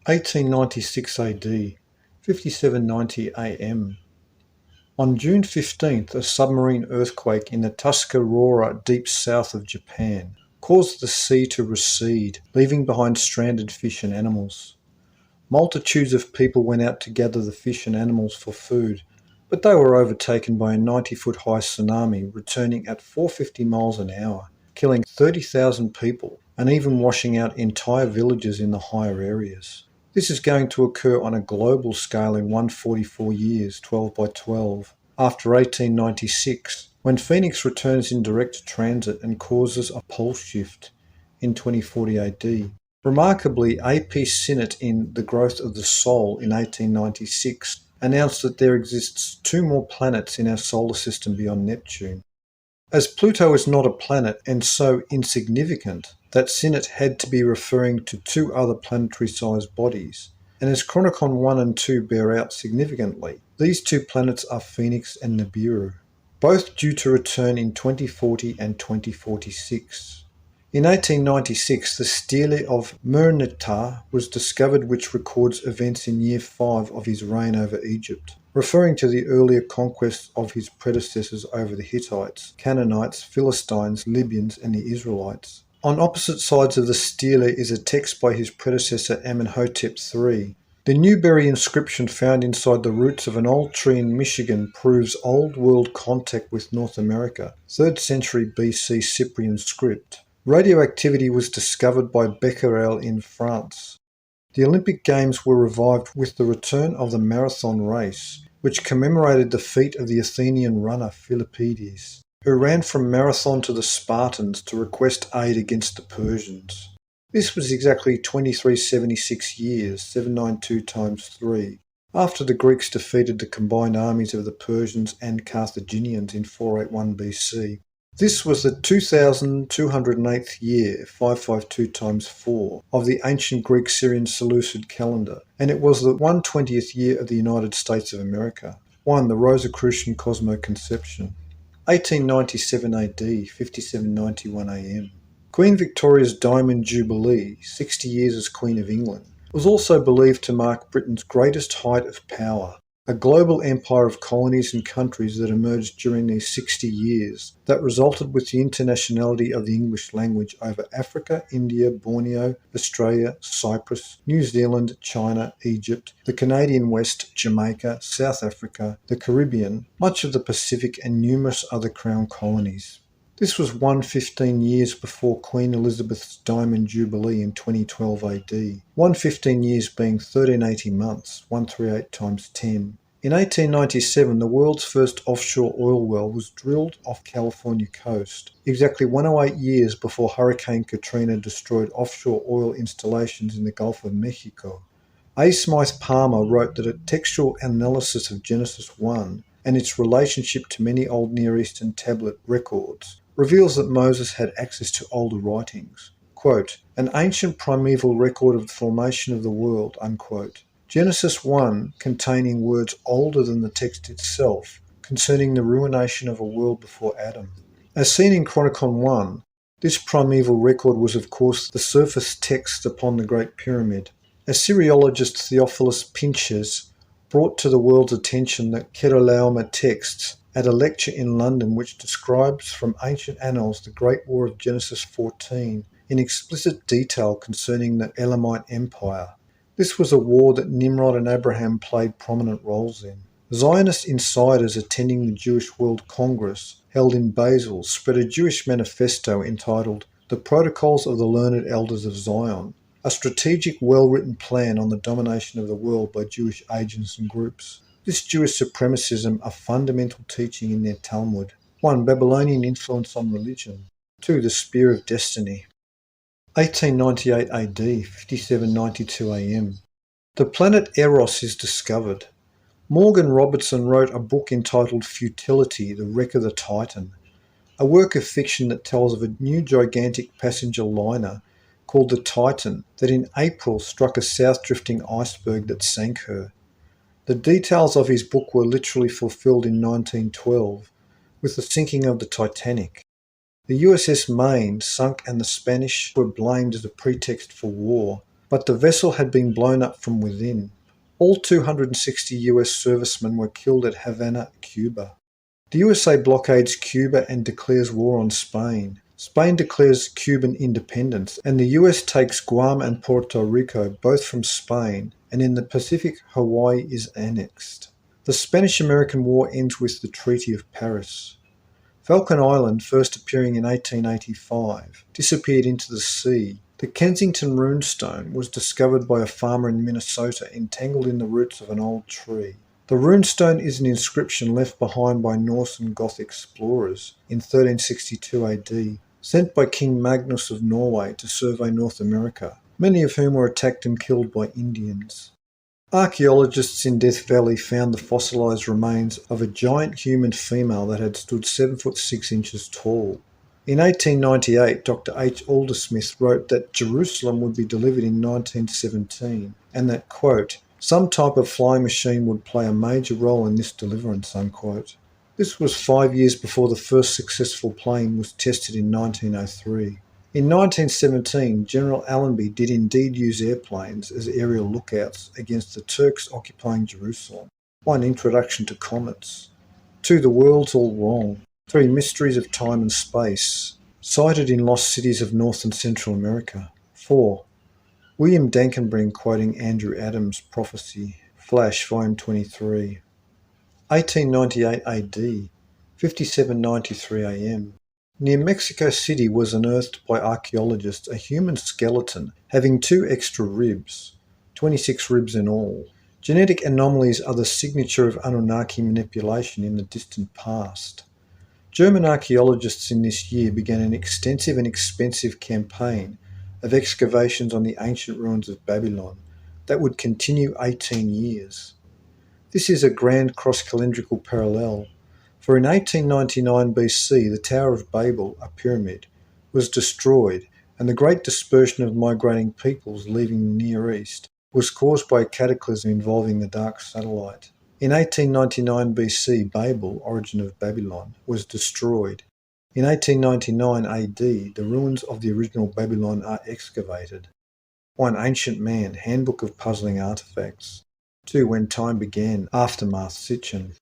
1896 AD, 5790 AM. On June 15th, a submarine earthquake in the Tuscarora deep south of Japan caused the sea to recede, leaving behind stranded fish and animals. Multitudes of people went out to gather the fish and animals for food, but they were overtaken by a 90-foot-high tsunami returning at 450 miles an hour, killing 30,000 people and even washing out entire villages in the higher areas. This is going to occur on a global scale in 144 years, 12 by 12, after 1896, when Phoenix returns in direct transit and causes a pole shift in 2040 AD. Remarkably, A.P. Sinnett in The Growth of the Soul in 1896 announced that there exists 2 more planets in our solar system beyond Neptune. As Pluto is not a planet and so insignificant that Sinnett had to be referring to 2 other planetary-sized bodies, and as CHRONICON 1 and 2 bear out significantly, these 2 planets are Phoenix and Nibiru, both due to return in 2040 and 2046. In 1896, the stele of Merneptah was discovered, which records events in year 5 of his reign over Egypt, referring to the earlier conquests of his predecessors over the Hittites, Canaanites, Philistines, Libyans, and the Israelites. On opposite sides of the stele is a text by his predecessor Amenhotep III. The Newberry inscription found inside the roots of an old tree in Michigan proves Old World contact with North America, 3rd century BC Cyprian script. Radioactivity was discovered by Becquerel in France. The Olympic Games were revived with the return of the marathon race, which commemorated the feat of the Athenian runner Philippides, who ran from Marathon to the Spartans to request aid against the Persians. This was exactly 2376 years, 792 times 3, after the Greeks defeated the combined armies of the Persians and Carthaginians in 481 BC. This was the 2208th year, 552 times 4, of the ancient Greek-Syrian Seleucid calendar, and it was the 120th year of the United States of America. 1. The Rosicrucian Cosmoconception. 1897 AD, 5791 AM. Queen Victoria's Diamond Jubilee, 60 years as Queen of England, was also believed to mark Britain's greatest height of power, a global empire of colonies and countries that emerged during these 60 years that resulted with the internationality of the English language over Africa, India, Borneo, Australia, Cyprus, New Zealand, China, Egypt, the Canadian West, Jamaica, South Africa, the Caribbean, much of the Pacific and numerous other crown colonies. This was 115 years before Queen Elizabeth's Diamond Jubilee in 2012 AD, 115 years being 1380 months, 138 times 10. In 1897, the world's first offshore oil well was drilled off California coast, exactly 108 years before Hurricane Katrina destroyed offshore oil installations in the Gulf of Mexico. A. Smythe Palmer wrote that a textual analysis of Genesis 1 and its relationship to many old Near Eastern tablet records reveals that Moses had access to older writings. Quote, an ancient primeval record of the formation of the world, unquote. Genesis 1 containing words older than the text itself concerning the ruination of a world before Adam. As seen in CHRONICON 1, this primeval record was of course the surface text upon the Great Pyramid. Assyriologist Theophilus Pinches brought to the world's attention the Kedorlaomer texts at a lecture in London which describes from ancient annals the Great War of Genesis 14 in explicit detail concerning the Elamite Empire. This was a war that Nimrod and Abraham played prominent roles in. Zionist insiders attending the Jewish World Congress held in Basel spread a Jewish manifesto entitled The Protocols of the Learned Elders of Zion, a strategic, well-written plan on the domination of the world by Jewish agents and groups. This Jewish supremacism a fundamental teaching in their Talmud. 1. Babylonian influence on religion. 2. The Spear of Destiny. 1898 AD, 5792 AM. The planet Eros is discovered. Morgan Robertson wrote a book entitled Futility, The Wreck of the Titan, a work of fiction that tells of a new gigantic passenger liner called the Titan that in April struck a south-drifting iceberg that sank her. The details of his book were literally fulfilled in 1912 with the sinking of the Titanic. The USS Maine sunk and the Spanish were blamed as a pretext for war, but the vessel had been blown up from within. All 260 US servicemen were killed at Havana, Cuba. The USA blockades Cuba and declares war on Spain. Spain declares Cuban independence, and the US takes Guam and Puerto Rico, both from Spain, and in the Pacific, Hawaii is annexed. The Spanish-American War ends with the Treaty of Paris. Falcon Island, first appearing in 1885, disappeared into the sea. The Kensington runestone was discovered by a farmer in Minnesota entangled in the roots of an old tree. The runestone is an inscription left behind by Norse and Goth explorers in 1362 AD, sent by King Magnus of Norway to survey North America, many of whom were attacked and killed by Indians. Archaeologists in Death Valley found the fossilised remains of a giant human female that had stood 7 foot 6 inches tall. In 1898, Dr. H. Aldersmith wrote that Jerusalem would be delivered in 1917 and that, quote, some type of flying machine would play a major role in this deliverance, unquote. This was 5 years before the first successful plane was tested in 1903. In 1917, General Allenby did indeed use airplanes as aerial lookouts against the Turks occupying Jerusalem. 1. Introduction to comets. 2. The world's all wrong. 3. Mysteries of time and space, cited in lost cities of North and Central America. 4. William Dankenbring quoting Andrew Adams' prophecy, Flash, Volume 23. 1898 AD, 57:93 AM. Near Mexico City was unearthed by archaeologists a human skeleton having 2 extra ribs, 26 ribs in all. Genetic anomalies are the signature of Anunnaki manipulation in the distant past. German archaeologists in this year began an extensive and expensive campaign of excavations on the ancient ruins of Babylon that would continue 18 years. This is a grand cross-calendrical parallel, for in 1899 BC the Tower of Babel, a pyramid, was destroyed, and the great dispersion of migrating peoples leaving the Near East was caused by a cataclysm involving the dark satellite. In 1899 BC, Babel, origin of Babylon, was destroyed. In 1899 AD, the ruins of the original Babylon are excavated. 1. Ancient Man, Handbook of Puzzling Artifacts. 2. When Time Began, Aftermath, Sitchin.